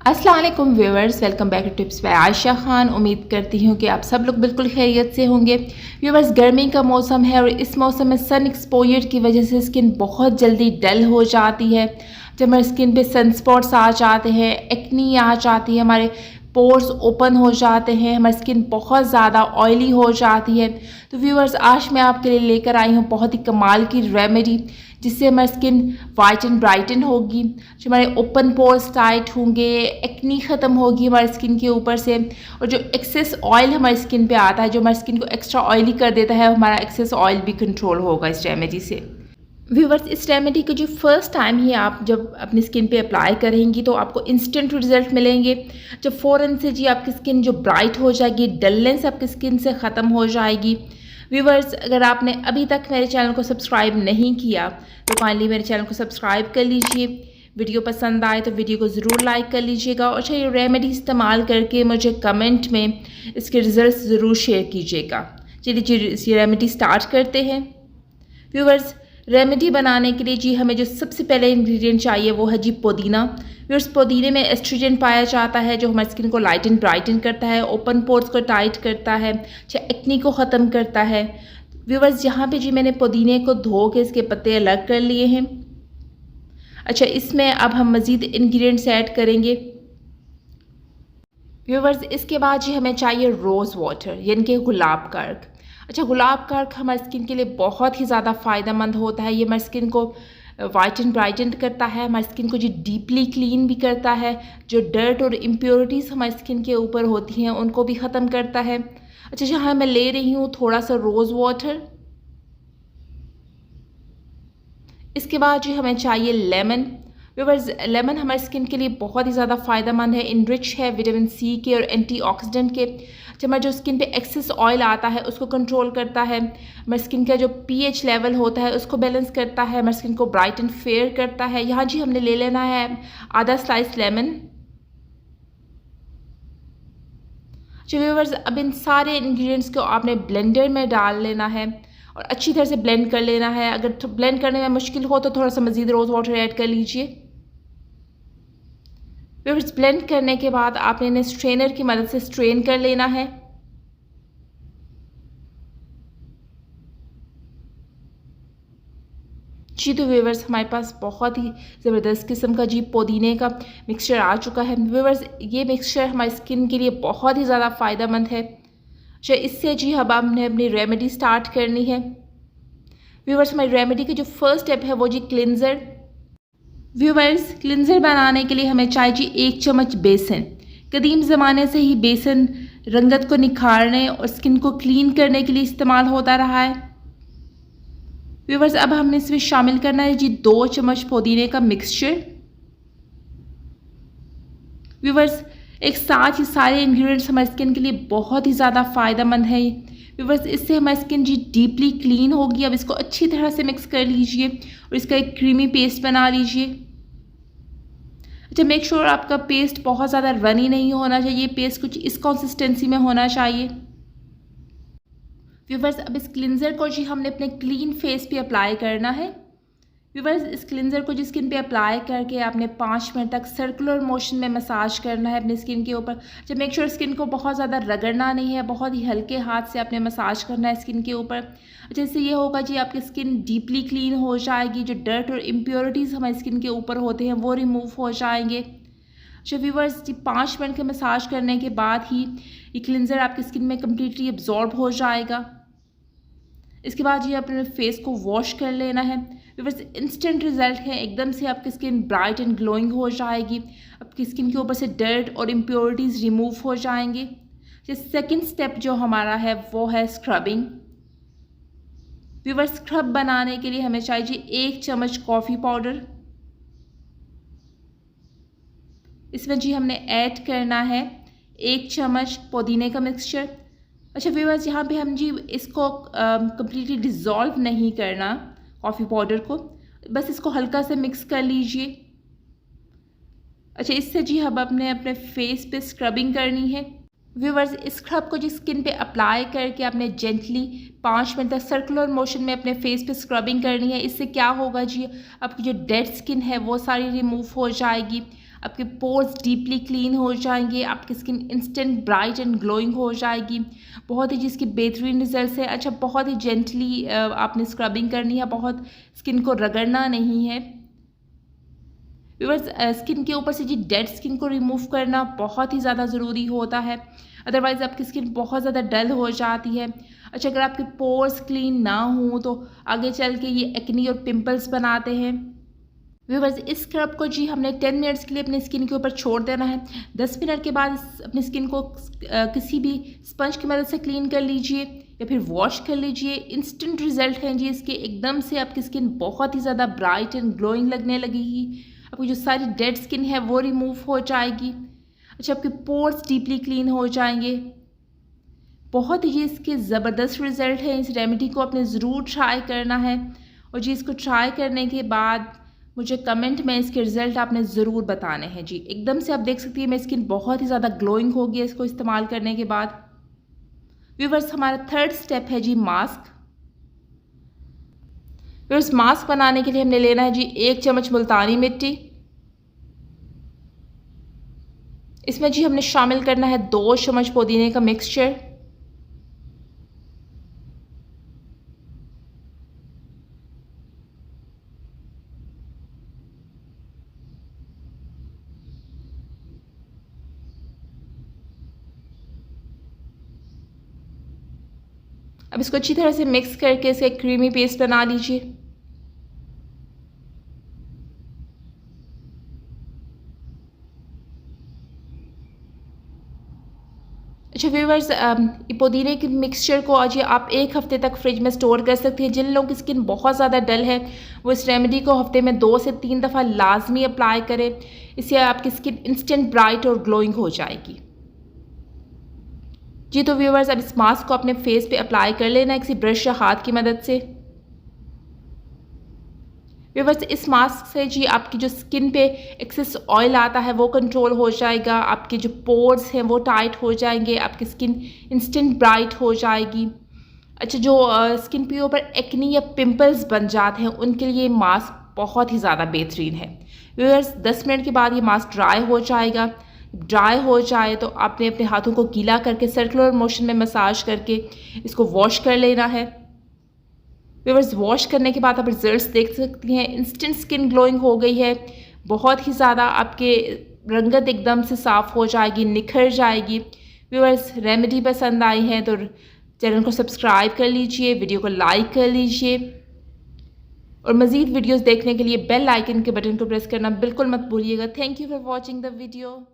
अस्सलाम वालेकुम viewers, welcome back to tips by Ayesha Khan. उम्मीद करती हूँ कि आप सब लोग बिल्कुल खैरियत से होंगे। व्यूअर्स, गर्मी का मौसम है और इस मौसम में सन एक्सपोजर की वजह से स्किन बहुत जल्दी डल हो जाती है। जब हमारी स्किन पे सन स्पॉट्स आ जाते हैं, एक्नी आ जाती है, हमारे पोर्स ओपन हो जाते हैं, हमारी स्किन बहुत ज़्यादा ऑयली हो जाती है। तो व्यूअर्स, आज मैं आपके लिए लेकर आई हूँ बहुत ही कमाल की रेमेडी, जिससे हमारी स्किन वाइट एंड ब्राइटन होगी, जो हमारे ओपन पोर्स टाइट होंगे, एक्नी ख़त्म होगी हमारी स्किन के ऊपर से, और जो एक्सेस ऑयल हमारी स्किन पे आता है, जो हमारी स्किन को एक्स्ट्रा ऑयली कर देता है, हमारा एक्सेस ऑयल भी कंट्रोल होगा इस रेमेडी से। व्यूवर्स, इस रेमेडी को जो फर्स्ट टाइम ही आप जब अपनी स्किन पे अप्लाई करेंगी तो आपको इंस्टेंट रिजल्ट मिलेंगे। जब फ़ौरन से जी आपकी स्किन जो ब्राइट हो जाएगी, डलनेस आपकी स्किन से ख़त्म हो जाएगी। व्यूवर्स, अगर आपने अभी तक मेरे चैनल को सब्सक्राइब नहीं किया तो काइंडली मेरे चैनल को सब्सक्राइब कर लीजिए। वीडियो पसंद आए तो वीडियो को ज़रूर लाइक कर लीजिएगा और ये रेमेडी इस्तेमाल करके मुझे कमेंट में इसके रिज़ल्ट ज़रूर शेयर कीजिएगा। चलिए ये रेमेडी स्टार्ट करते हैं। व्यूवर्स, रेमेडी बनाने के लिए जी हमें जो सबसे पहले इंग्रेडिएंट चाहिए वो है जी पुदीना। व्यूअर्स, पुदीने में एस्ट्रोजन पाया जाता है, जो हमारी स्किन को लाइट एंड ब्राइटन करता है, ओपन पोर्स को टाइट करता है, एक्नी को ख़त्म करता है। व्यूअर्स, यहाँ पे जी मैंने पुदीने को धो के इसके पत्ते अलग कर लिए हैं। अच्छा, इसमें अब हम मज़ीद इंग्रेडिएंट्स ऐड करेंगे। व्यूअर्स, इसके बाद जी हमें चाहिए रोज़ वाटर, यानी कि गुलाब का अर्क। अच्छा, गुलाब का अर्क हमारी स्किन के लिए बहुत ही ज़्यादा फ़ायदेमंद होता है। ये हमारी स्किन को वाइट एंड ब्राइटन करता है, हमारी स्किन को जो डीपली क्लीन भी करता है, जो डर्ट और इम्प्योरिटीज़ हमारी स्किन के ऊपर होती हैं उनको भी ख़त्म करता है। अच्छा, यहाँ मैं ले रही हूँ थोड़ा सा रोज़ वाटर। इसके बाद जो हमें चाहिए लेमन। व्यूअर्स, लेमन हमारी स्किन के लिए बहुत ही ज़्यादा फ़ायदेमंद है, इनरिच है विटामिन सी के और एंटीऑक्सीडेंट के। जब हमारे जो स्किन पे एक्सेस ऑयल आता है उसको कंट्रोल करता है, हमारी स्किन का जो पीएच लेवल होता है उसको बैलेंस करता है, हमारी स्किन को ब्राइट एंड फेयर करता है। यहाँ जी हमने ले लेना है आधा स्लाइस लेमन। जो व्यूअर्स, अब इन सारे इंग्रेडिएंट्स को आपने ब्लेंडर में डाल लेना है और अच्छी तरह से ब्लेंड कर लेना है। अगर ब्लेंड करने में मुश्किल हो तो थोड़ा सा मज़ीद रोज़ वाटर ऐड कर लीजिए। व्यूअर्स, ब्लेंड करने के बाद आपने इन्हें स्ट्रेनर की मदद से स्ट्रेन कर लेना है। जी, तो व्यूअर्स, हमारे पास बहुत ही ज़बरदस्त किस्म का जी पुदीने का मिक्सचर आ चुका है। व्यूअर्स, ये मिक्सचर हमारी स्किन के लिए बहुत ही ज़्यादा फ़ायदेमंद है। अच्छा, इससे जी अब हमने अपनी रेमेडी स्टार्ट करनी है। व्यूअर्स, हमारी रेमेडी का जो फर्स्ट स्टेप है वो जी क्लिनज़र। व्यूअर्स, क्लिनज़र बनाने के लिए हमें चाहिए जी 1 चम्मच बेसन। कदीम ज़माने से ही बेसन रंगत को निखारने और स्किन को क्लीन करने के लिए इस्तेमाल होता रहा है। व्यूअर्स, अब हमने इसमें शामिल करना है जी 2 चम्मच पुदीने का मिक्सचर। व्यूअर्स, एक साथ ही सारे इंग्रेडिएंट्स हमारी स्किन के लिए बहुत ही ज़्यादा फ़ायदेमंद है। व्यूअर्स, इससे हमारी स्किन जी डीपली क्लीन होगी। अब इसको अच्छी तरह से मिक्स कर लीजिए और इसका एक क्रीमी पेस्ट बना लीजिए। अच्छा, मेक श्योर आपका पेस्ट बहुत ज़्यादा रनी नहीं होना चाहिए, पेस्ट कुछ इस कंसिस्टेंसी में होना चाहिए। व्यूअर्स, अब इस क्लिनज़र को जी हमने अपने क्लीन फेस पे अप्लाई करना है। व्यूअर्स, इस क्लिनज़र को जी स्किन पे अप्लाई करके आपने 5 मिनट तक सर्कुलर मोशन में मसाज करना है अपनी स्किन के ऊपर। जब मेक श्योर स्किन को बहुत ज़्यादा रगड़ना नहीं है, बहुत ही हल्के हाथ से आपने मसाज करना है स्किन के ऊपर। अच्छा, इससे ये होगा जी आपकी स्किन डीपली क्लीन हो जाएगी, जो डर्ट और इम्प्योरिटीज़ हमारी स्किन के ऊपर होते हैं वो रिमूव हो जाएंगे। अच्छा व्यूअर्स, जी 5 मिनट के मसाज करने के बाद ही ये क्लिनज़र आपकी स्किन में कम्प्लीटली एब्जॉर्ब हो जाएगा। इसके बाद जी अपने फेस को वॉश कर लेना है। व्यूअर्स, इंस्टेंट रिजल्ट है, एकदम से आपकी स्किन ब्राइट एंड ग्लोइंग हो जाएगी, आपकी स्किन के ऊपर से डर्ट और इम्प्योरिटीज़ रिमूव हो जाएंगे। सेकंड स्टेप जो हमारा है वो है स्क्रबिंग। व्यूअर्स, स्क्रब बनाने के लिए हमें चाहिए 1 चम्मच कॉफ़ी पाउडर। इसमें जी हमने ऐड करना है 1 चम्मच पुदीने का मिक्सचर। अच्छा व्यूअर्स, यहाँ पे हम जी इसको कम्प्लीटली डिज़ोल्व नहीं करना कॉफ़ी पाउडर को, बस इसको हल्का से मिक्स कर लीजिए। अच्छा, इससे जी हम अपने फेस पे स्क्रबिंग करनी है। व्यूअर्स, इस स्क्रब को जी स्किन पे अप्लाई करके आपने जेंटली 5 मिनट तक सर्कुलर मोशन में अपने फेस पे स्क्रबिंग करनी है। इससे क्या होगा जी, आपकी जो डेड स्किन है वो सारी रिमूव हो जाएगी, आपके पोर्स डीपली क्लीन हो जाएंगे, आपकी skin instant bright and glowing हो जाएगी। बहुत ही जिसकी बेहतरीन रिजल्ट्स है। अच्छा, बहुत ही जेंटली आपने स्क्रबिंग करनी है, बहुत स्किन को रगड़ना नहीं है। व्यूअर्स, स्किन के ऊपर से जी डेड स्किन को रिमूव करना बहुत ही ज़्यादा ज़रूरी होता है, अदरवाइज़ आपकी स्किन बहुत ज़्यादा डल हो जाती है। अच्छा, अगर आपके पोर्स क्लीन ना हो तो आगे चल के ये एक्नी और पिंपल्स बनाते हैं। व्यूअर्स, इस स्क्रब को जी हमने 10 मिनट्स के लिए अपनी स्किन के ऊपर छोड़ देना है। 10 मिनट के बाद अपनी स्किन को किसी भी स्पंज की मदद से क्लीन कर लीजिए या फिर वॉश कर लीजिए। इंस्टेंट रिजल्ट हैं जी इसके, एकदम से आपकी स्किन बहुत ही ज़्यादा ब्राइट एंड ग्लोइंग लगने लगेगी। आपकी जो सारी डेड स्किन है वो रिमूव हो जाएगी। अच्छा, आपके पोर्स डीपली क्लीन हो जाएंगे। बहुत ही इसके ज़बरदस्त रिजल्ट है। इस रेमेडी को आपने ज़रूर ट्राई करना है और जी इसको ट्राई करने के बाद मुझे कमेंट में इसके रिज़ल्ट आपने ज़रूर बताने हैं जी। एकदम से आप देख सकती हैं मेरी स्किन बहुत ही ज़्यादा ग्लोइंग होगी इसको इस्तेमाल करने के बाद। व्यूअर्स, हमारा थर्ड स्टेप है जी मास्क। व्यूअर्स, मास्क बनाने के लिए हमने लेना है जी 1 चम्मच मुल्तानी मिट्टी। इसमें जी हमने शामिल करना है 2 चम्मच पुदीने का मिक्सचर। अब इसको अच्छी तरह से मिक्स करके इसे एक क्रीमी पेस्ट बना लीजिए। अच्छा व्यूअर्स, पुदीने के मिक्सचर को आज आप 1 हफ्ते तक फ्रिज में स्टोर कर सकते हैं। जिन लोगों की स्किन बहुत ज़्यादा डल है वो इस रेमेडी को हफ्ते में 2 से 3 दफ़ा लाजमी अप्लाई करें। इससे आपकी स्किन इंस्टेंट ब्राइट और ग्लोइंग हो जाएगी। जी तो व्यूअर्स, अब इस मास्क को अपने फेस पे अप्लाई कर लेना है किसी ब्रश या हाथ की मदद से। व्यूअर्स, इस मास्क से जी आपकी जो स्किन पे एक्सेस ऑयल आता है वो कंट्रोल हो जाएगा, आपके जो पोर्स हैं वो टाइट हो जाएंगे, आपकी स्किन इंस्टेंट ब्राइट हो जाएगी। अच्छा, जो स्किन पे ऊपर एक्नी या पिंपल्स बन जाते हैं उनके लिए मास्क बहुत ही ज़्यादा बेहतरीन है। व्यूअर्स, 10 मिनट के बाद ये मास्क ड्राई हो जाएगा। ड्राई हो जाए तो आपने अपने हाथों को गीला करके सर्कुलर मोशन में मसाज करके इसको वॉश कर लेना है। व्यूअर्स, वॉश करने के बाद आप रिजल्ट्स देख सकती हैं। इंस्टेंट स्किन ग्लोइंग हो गई है, बहुत ही ज़्यादा आपके रंगत एकदम से साफ़ हो जाएगी, निखर जाएगी। व्यूअर्स, रेमेडी पसंद आई है तो चैनल को सब्सक्राइब कर लीजिए, वीडियो को लाइक कर लीजिए और मज़ीद वीडियोस देखने के लिए बेल आइकन के बटन को प्रेस करना बिल्कुल मत भूलिएगा। Thank you for watching the video.